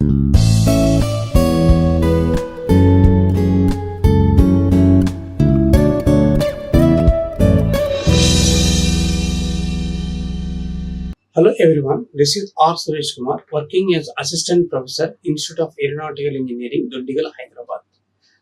Hello everyone, this is Suresh Kumar, working as Assistant Professor, Institute of Aeronautical Engineering, Dundigal, Hyderabad.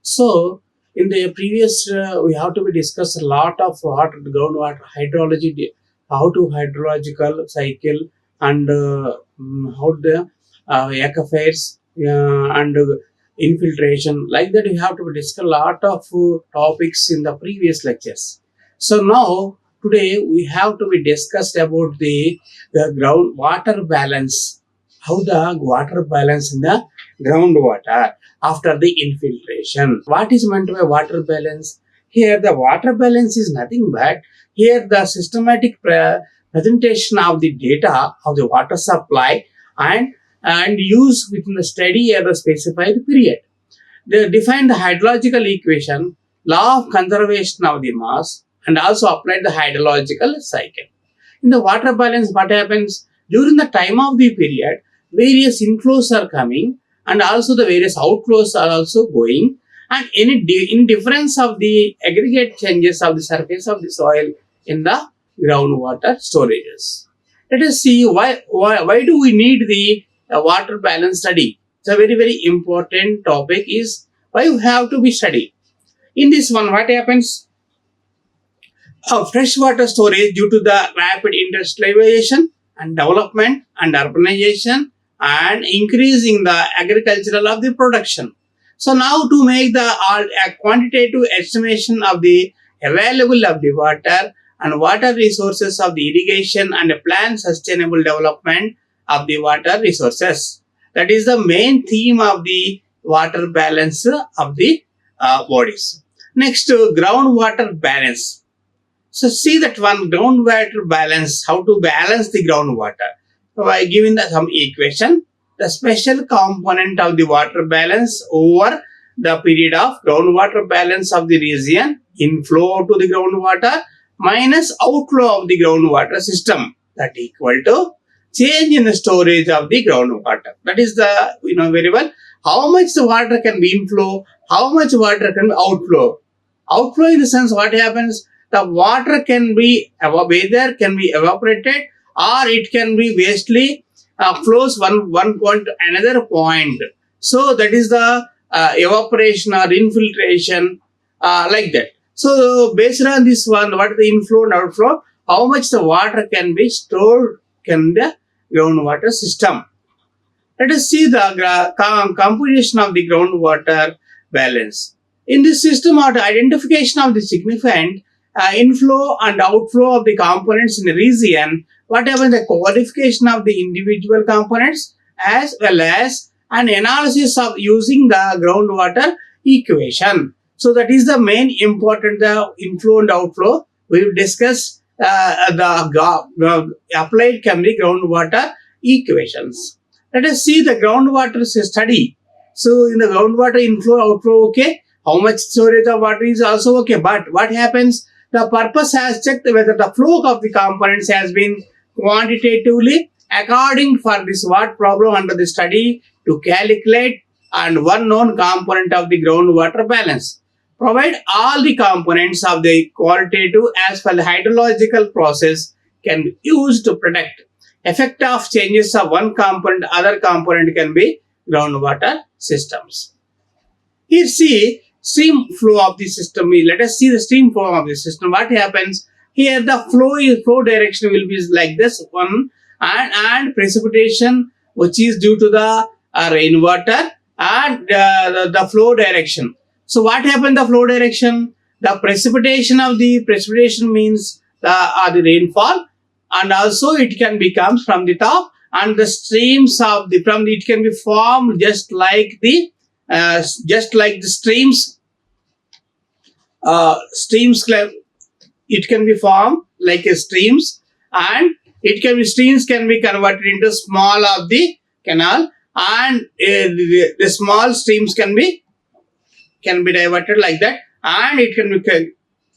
So, in the previous, we have to be discussed a lot of water, groundwater hydrology, how to hydrological cycle, and how the aquifers and infiltration. Like that, we have to discuss a lot of topics in the previous lectures. So now, today we have to be discussed about the groundwater balance, how the water balance in the groundwater after the infiltration. What is meant by water balance? Here the water balance is nothing but here the systematic presentation of the data of the water supply and use within the steady or the specified period. They define the hydrological equation, law of conservation of the mass, and also apply the hydrological cycle. In the water balance, what happens? During the time of the period, various inflows are coming and also the various outflows are also going, and in difference of the aggregate changes of the surface of the soil in the groundwater storages. Let us see why do we need the water balance study. It's a very important topic is why we have to be studied. In this one, what happens? Freshwater storage due to the rapid industrialization and development and urbanization and increasing the agricultural of the production. So now to make the quantitative estimation of the available of the water and water resources of the irrigation and plan sustainable development of the water resources. That is the main theme of the water balance of the bodies. Next, groundwater balance. So see that one groundwater balance, how to balance the groundwater. By giving some equation, the special component of the water balance over the period of groundwater balance of the region, inflow to the groundwater minus outflow of the groundwater system, that equal to change in the storage of the groundwater. That is the, very well, how much the water can be inflow, how much water can be outflow. Outflow in the sense what happens? The water can be either can be evaporated or it can be wastely flows one point to another point. So that is the evaporation or infiltration like that. So based on this one, what is the inflow and outflow? How much the water can be stored in the groundwater system? Let us see the composition of the groundwater balance. In this system, of the identification of the significant inflow and outflow of the components in the region, what happens? The qualification of the individual components as well as an analysis of using the groundwater equation. So that is the main important, the inflow and outflow. We will discuss the applied chemical groundwater equations. Let us see the groundwater study. So in the groundwater inflow, outflow, okay. How much storage of water is also okay. But what happens? The purpose has checked whether the flow of the components has been quantitatively according for this what problem under the study to calculate and one known component of the groundwater balance. Provide all the components of the qualitative as well as hydrological process can be used to predict effect of changes of one component, other component can be groundwater systems. Here see stream flow of the system. Let us see the stream flow of the system. What happens? Here the flow direction will be like this one and precipitation which is due to the rainwater and the flow direction. So what happened the flow direction? The precipitation means the rainfall, and also it can become from the top, and the streams of the it can be formed just like the streams. It can be formed like a streams, and streams can be converted into small of the canal, and the small streams can be diverted like that, and it can be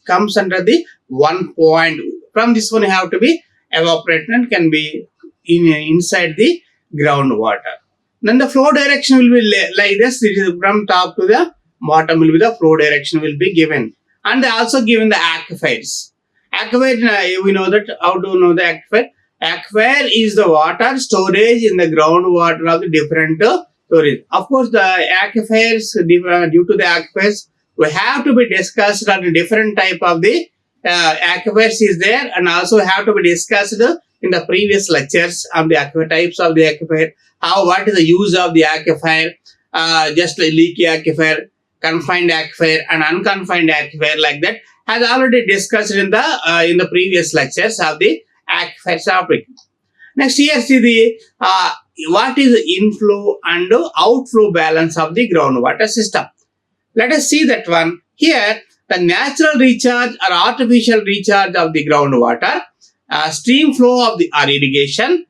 comes under the one point. From this one, you have to be evaporated and can be inside the groundwater. Then the flow direction will be like this. It is from top to the bottom will be the flow direction will be given. And they also given the aquifers. Aquifer, we know that. How to know the aquifer? Aquifer is the water storage in the groundwater of the different storage. Of course, the aquifers, due to the aquifers, we have to be discussed on the different type of the aquifers is there, and also have to be discussed in the previous lectures on the aquifer types of the aquifer. What is the use of the aquifer? Just leaky aquifer, confined aquifer, and unconfined aquifer, like that has already discussed in the previous lectures of the aquifer topic. Next, here see the what is the inflow and outflow balance of the groundwater system. Let us see that one. Here, the natural recharge or artificial recharge of the groundwater, stream flow of the or irrigation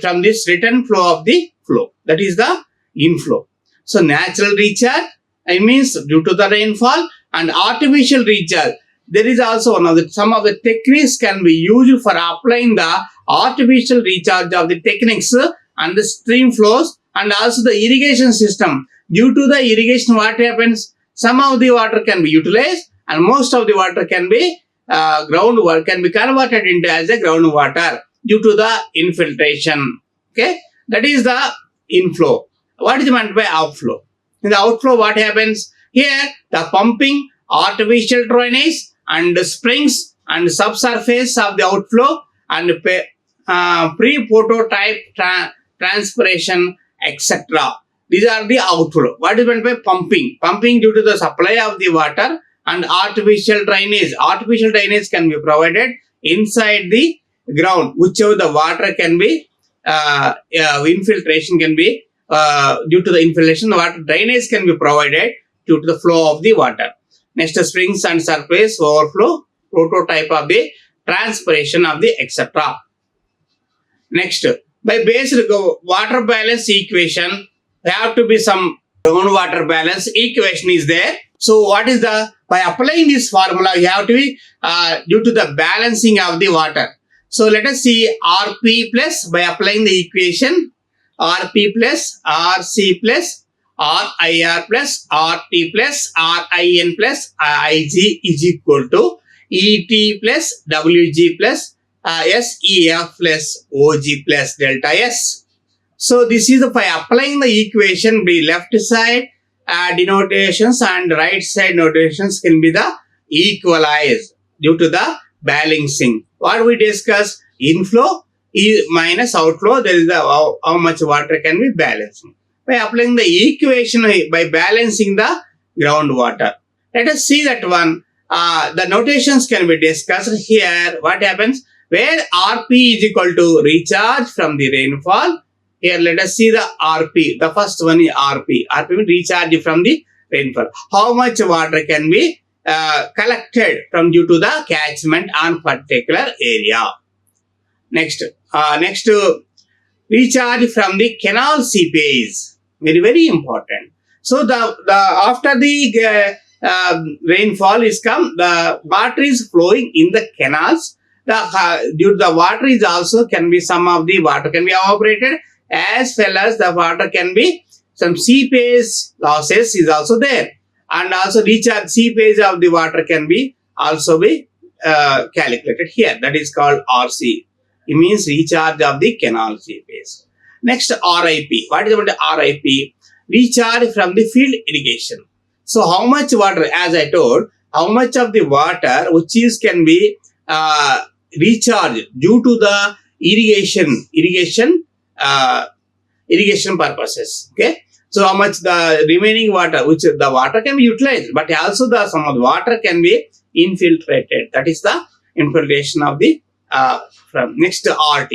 from this return flow of the flow. That is the inflow. So, natural recharge, it means due to the rainfall, and artificial recharge. There is also some of the techniques can be used for applying the artificial recharge of the techniques and the stream flows, and also the irrigation system. Due to the irrigation, what happens? Some of the water can be utilized, and most of the water can be groundwater, can be converted into as a groundwater due to the infiltration. Okay, that is the inflow. What is meant by outflow? In the outflow, what happens? Here, the pumping, artificial drainage, and the springs and subsurface of the outflow, and pre-prototype transpiration, etc. These are the outflow. What is meant by pumping? Pumping due to the supply of the water, and artificial drainage. Artificial drainage can be provided inside the ground, whichever the water can be, infiltration can be, due to the infiltration, the water drainage can be provided due to the flow of the water. Next, springs and surface overflow, prototype of the transpiration of the etc. Next, by basic water balance equation, there have to be some groundwater balance equation is there. So, what is by applying this formula, you have to be due to the balancing of the water. So, let us see RP plus, by applying the equation, RP plus, RC plus, RIR plus, RT plus, RIN plus, IG is equal to ET plus, WG plus, SEF plus, OG plus delta S. So, this is by applying the equation, the left side denotations and right side notations can be the equalized due to the balancing. What we discuss, inflow minus outflow, there is the how much water can be balancing. By applying the equation, by balancing the groundwater. Let us see that one. The notations can be discussed here. What happens? Where RP is equal to recharge from the rainfall. Here, let us see the RP. The first one is RP. RP means recharge from the rainfall. How much water can be collected from due to the catchment on particular area. Next, recharge from the canal seepage. Very, very important. So, after the rainfall is come, the water is flowing in the canals. Due to the water is also can be, some of the water can be evaporated, as well as the water can be, some seepage losses is also there, and also recharge seepage of the water can be also be calculated here. That is called RC. It means recharge of the canal seepage. Next, RIP. What is about the RIP? Recharge from the field irrigation. So, how much water, as I told, how much of the water which is can be recharged due to the irrigation purposes. Okay. So, how much the remaining water, which the water can be utilized, but also some of the water can be infiltrated. That is the infiltration of the from. Next, RT.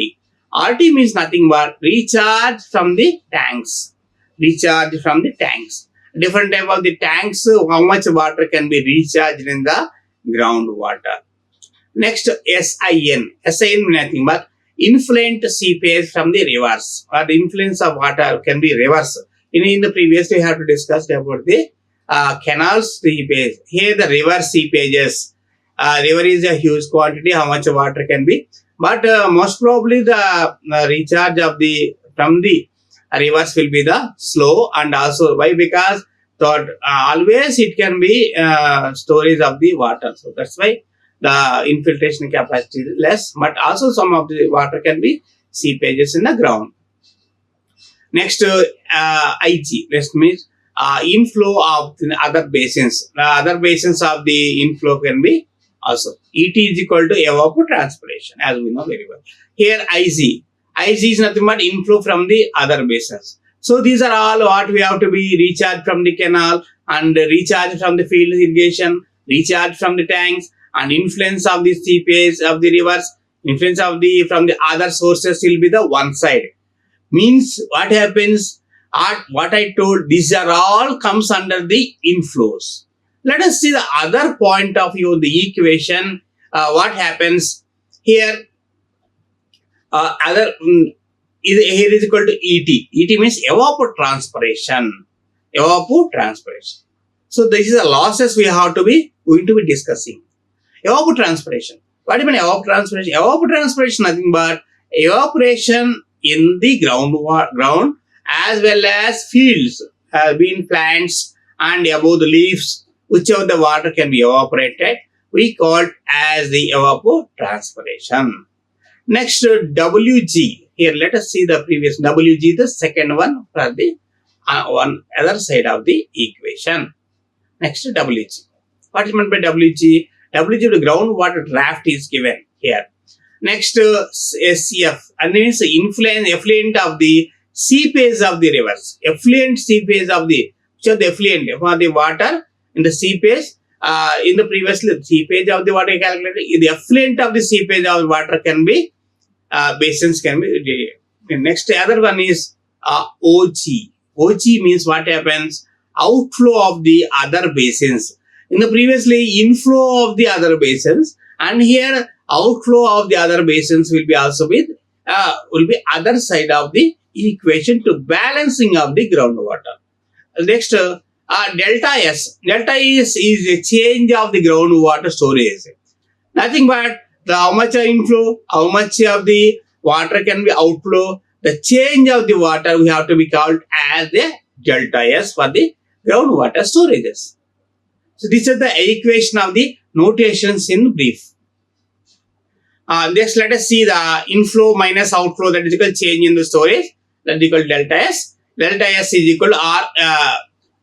RT means nothing but recharge from the tanks. Recharge from the tanks. Different type of the tanks, how much water can be recharged in the groundwater. Next, SIN. SIN means nothing but influent seepage from the rivers, or the influence of water can be reverse. In the previous, we have to discuss about the canal seepage. Here, the river seepages. River is a huge quantity, how much water can be. But most probably, the recharge of the from the rivers will be the slow, and also why? Because always it can be storage of the water. So that's why the infiltration capacity is less, but also some of the water can be seepages in the ground. Next, IG. This means inflow of the other basins. The other basins of the inflow can be also. ET is equal to evapotranspiration, as we know very well. Here, IG. IG is nothing but inflow from the other basins. So these are all what we have to be recharged from the canal and recharged from the field irrigation, recharged from the tanks, and influence of the seepage of the rivers, influence of the from the other sources will be the one side. Means what happens, what I told, these are all comes under the inflows. Let us see the other point of view, the equation. What happens here? Here is equal to ET. ET means evapotranspiration. Evapotranspiration. So this is the losses we have to be going to be discussing. Evapotranspiration. What do you mean evapotranspiration? Evapotranspiration nothing but evaporation in the ground as well as fields, being plants and above the leaves, whichever the water can be evaporated, we call it as the evapotranspiration. Next, WG. Here, let us see the previous WG, the second one for the one other side of the equation. Next, WG. What is meant by WG? WG, the groundwater draft is given here. Next, SCF, and means effluent of the seepage of the rivers. Effluent seepage of the, so the effluent for the water in the seepage. In the previously, seepage of the water calculated. The effluent of the seepage of the water can be basins can be. Next, other one is OG. OG means what happens? Outflow of the other basins. In the previously, inflow of the other basins, and here outflow of the other basins will be also with will be other side of the equation to balancing of the groundwater. Next, delta S. Delta S is a change of the groundwater storage. Nothing but how much inflow, how much of the water can be outflow. The change of the water we have to be called as the delta S for the groundwater storages. So this is the equation of the notations in brief. Next, let us see the inflow minus outflow, that is equal change in the storage, that is equal to delta S. Delta S is equal to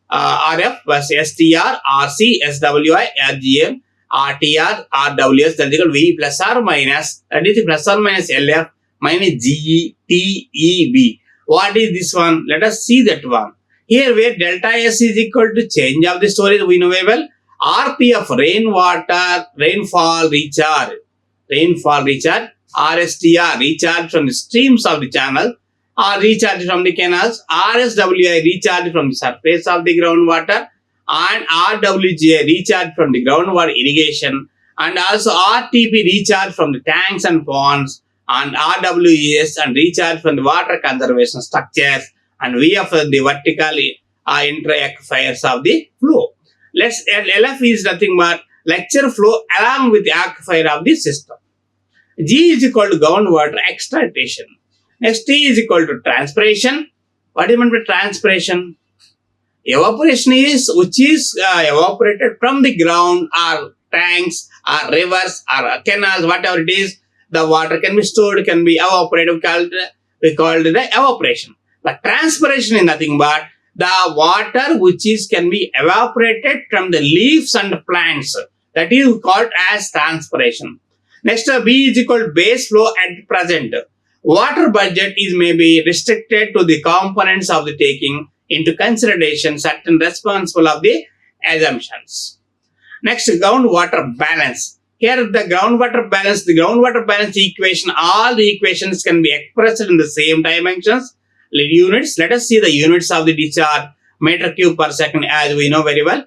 RF plus STR, RC, SWI, RGM, RTR, RWS, that is equal to V plus or minus, that is plus or minus LF minus GE, TEB. What is this one? Let us see that one. Here where delta S is equal to change of the storage, we know very well. RPF, rainwater, rainfall recharge. Rainfall recharge, RSTR, recharge from the streams of the channel, or recharge from the canals, RSWI, recharge from the surface of the groundwater, and RWGI, recharge from the groundwater irrigation, and also RTP, recharge from the tanks and ponds, and RWES, and recharge from the water conservation structures, and VF, the vertical intra-aquifers of the flow. LF is nothing but lecture flow along with the aquifer of the system. G is equal to groundwater extraction. Next, T is equal to transpiration. What do you mean by transpiration? Evaporation is which is evaporated from the ground or tanks or rivers or canals, whatever it is. The water can be stored, can be evaporated. We call it the evaporation. But transpiration is nothing but the water which is can be evaporated from the leaves and plants. That is called as transpiration. Next, B is equal to base flow at present. Water budget is maybe restricted to the components of the taking into consideration certain responsible of the assumptions. Next, groundwater balance. Here the groundwater balance equation, all the equations can be expressed in the same dimensions. Units, let us see the units of the discharge, meter cube per second, as we know very well.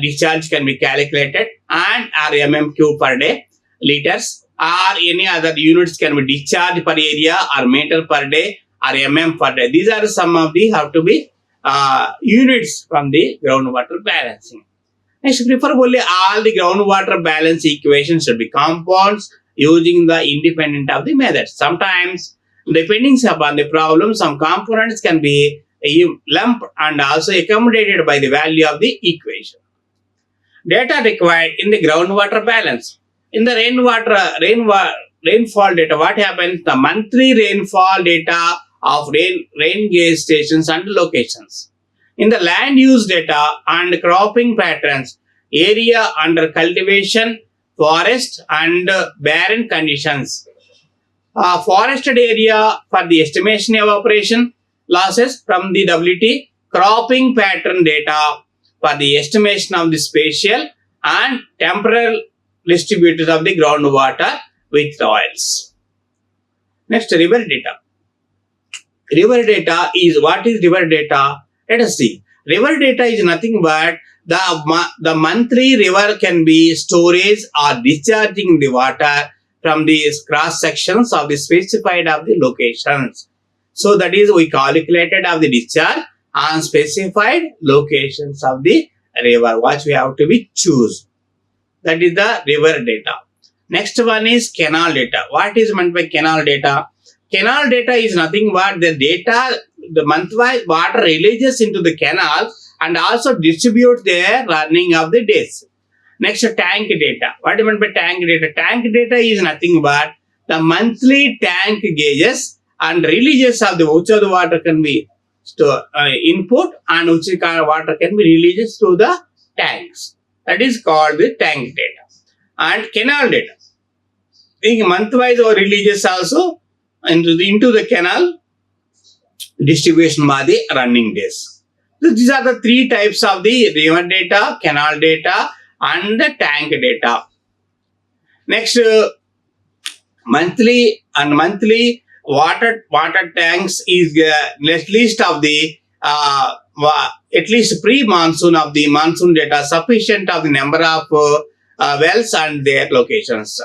Discharge can be calculated, and mm cube per day, liters, or any other units can be discharge per area or meter per day or per day. These are some of the have to be units from the groundwater balancing. Next, preferably all the groundwater balance equations should be compounds using the independent of the methods. Sometimes Depending upon the problem, some components can be lumped and also accommodated by the value of the equation. Data required in the groundwater balance. In the rainfall data, what happens? The monthly rainfall data of rain gauge stations and locations. In the land use data and cropping patterns, area under cultivation, forest and barren conditions. Forested area for the estimation evaporation losses from the WT, cropping pattern data for the estimation of the spatial and temporal distributors of the groundwater withdrawals. Next, river data. River data is, what is river data? Let us see. River data is nothing but the monthly river can be storage or discharging the water from the cross sections of the specified of the locations. So that is, we calculated of the discharge on specified locations of the river, what we have to be choose. That is the river data. Next one is canal data. What is meant by canal data? Canal data is nothing but the data, the month-wise water releases into the canal and also distributes their running of the days. Next, tank data. What do you mean by tank data? Tank data is nothing but the monthly tank gauges and releases of which of the water can be input and which water can be releases to the tanks. That is called the tank data. And canal data. In month-wise or releases also into the canal distribution by the running days. So these are the three types of the river data, canal data and the tank data. Next, monthly water tanks is list of the at least pre-monsoon of the monsoon data sufficient of the number of wells and their locations.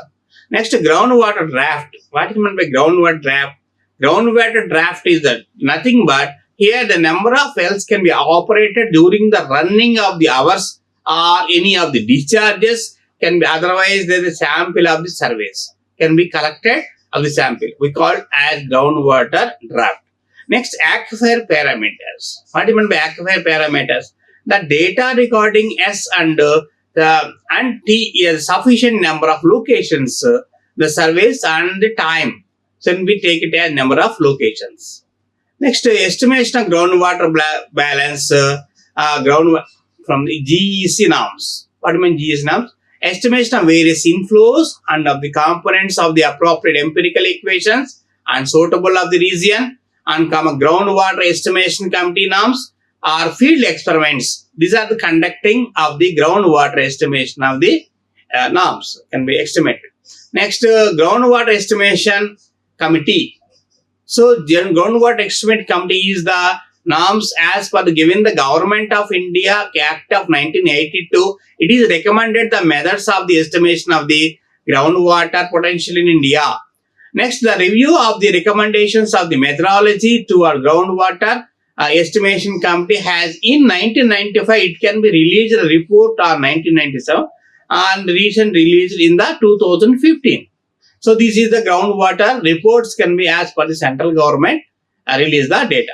Next, groundwater draft. What is meant by groundwater draft? Groundwater draft is nothing but here the number of wells can be operated during the running of the hours or any of the discharges can be, otherwise there is a sample of the surveys can be collected of the sample. We call it as groundwater draft. Next, aquifer parameters. What do you mean by aquifer parameters? The data recording S and T is sufficient number of locations, the surveys and the time. So we take it as number of locations. Next, estimation of groundwater balance from the GEC norms. What do you mean GEC norms? Estimation of various inflows and of the components of the appropriate empirical equations and suitable of the region and groundwater estimation committee norms or field experiments. These are the conducting of the groundwater estimation of the norms can be estimated. Next, groundwater estimation committee. So, groundwater estimate committee is the norms as per given the Government of India Act of 1982. It is recommended the methods of the estimation of the groundwater potential in India. Next, the review of the recommendations of the methodology to our groundwater estimation committee has in 1995 it can be released a report or 1997 and recent released in the 2015. So this is the groundwater reports can be as per the central government release the data.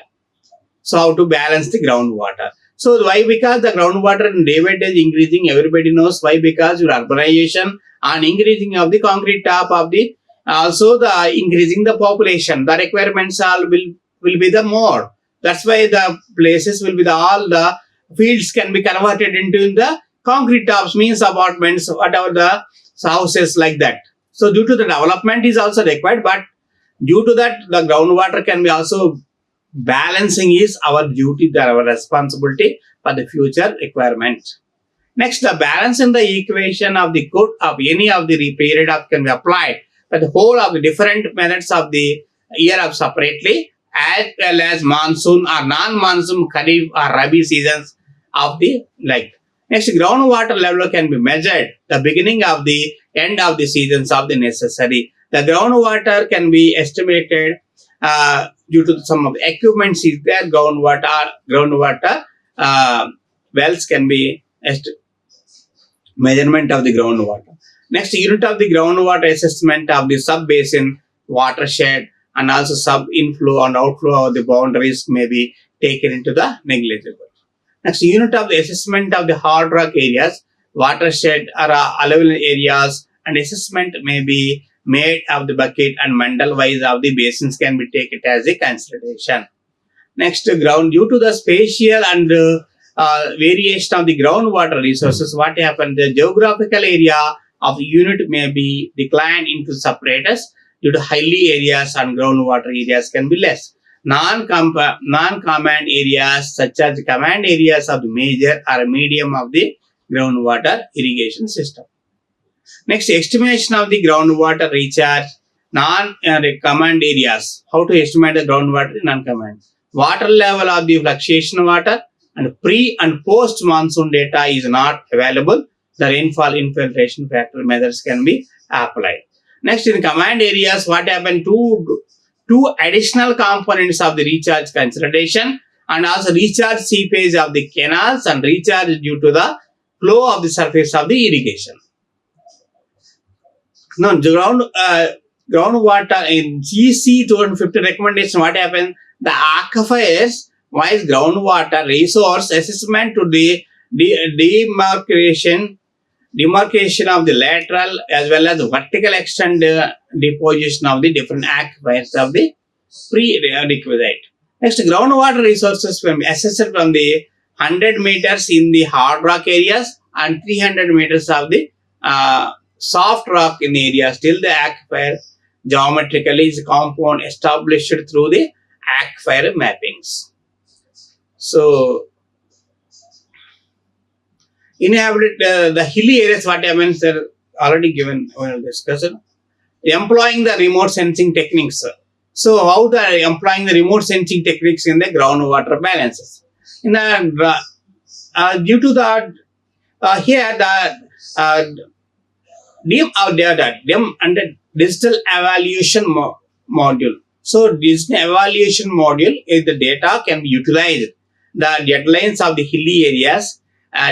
So how to balance the groundwater? So why? Because the groundwater in day by day is increasing. Everybody knows why, because your urbanization and increasing of the concrete top of the also the increasing the population. The requirements all will be the more. That's why the places will be all the fields can be converted into the concrete tops, means apartments, whatever the houses like that. So due to the development is also required, but due to that the groundwater can be also balancing is our duty, our responsibility for the future requirement. Next, the balance in the equation of the code of any of the period of can be applied for the whole of the different methods of the year of separately, as well as monsoon or non-monsoon, kharif or rabi seasons of the like. Next, groundwater level can be measured the beginning of the end of the seasons of the necessary. The groundwater can be estimated due to some of the equipments is there. Groundwater wells can be measurement of the groundwater. Next, unit of the groundwater assessment of the sub-basin, watershed and also sub-inflow and outflow of the boundaries may be taken into the negligible. Next, unit of the assessment of the hard rock areas, watershed or alluvial areas, and assessment may be made of the bucket and mandal wise of the basins can be taken as a consideration. Next, ground due to the spatial and variation of the groundwater resources, what happens? The geographical area of the unit may be declined into separators due to hilly areas and groundwater areas can be less. Non-command areas such as the command areas of the major or medium of the groundwater irrigation system. Next, estimation of the groundwater recharge, non-command areas. How to estimate the groundwater in non-command? Water level of the fluctuation water and pre and post monsoon data is not available. The rainfall infiltration factor measures can be applied. Next, in command areas, what happened? Two additional components of the recharge consideration and also recharge seepage of the canals and recharge due to the flow of the surface of the irrigation. Now, groundwater in GC 250 recommendation, what happened? The aquifers wise groundwater resource assessment to the demarcation of the lateral as well as vertical extent deposition of the different aquifers of the prerequisite. Next, groundwater resources will be assessed from the 100 meters in the hard rock areas and 300 meters of the soft rock in the area. Still, the aquifer geometrically is a compound established through the aquifer mappings. So, inhabited the hilly areas, what happens, are already given when discussed. Employing the remote sensing techniques. So, how the employing the remote sensing techniques in the groundwater balances? In the due to that, here the DEM under digital evaluation module. So, digital evaluation module is the data can be utilized. The deadlines of the hilly areas.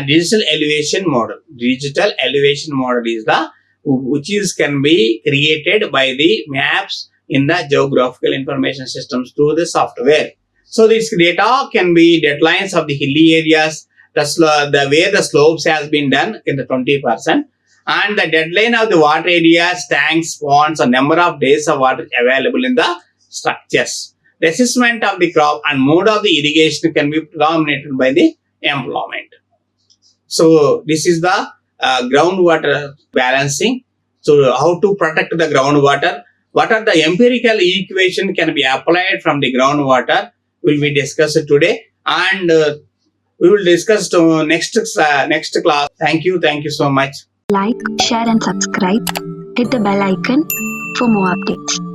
Digital elevation model. Digital elevation model is the which is can be created by the maps in the geographical information systems through the software. So this data can be deadlines of the hilly areas, the way the slopes has been done in the 20%, and the deadline of the water areas, tanks, ponds, or number of days of water available in the structures. The assessment of the crop and mode of the irrigation can be dominated by the employment. So this is the groundwater balancing. So how to protect the groundwater? What are the empirical equation can be applied from the groundwater will be discussed today, and we will discuss to next class. Thank you so much. Like, share and subscribe. Hit the bell icon for more updates.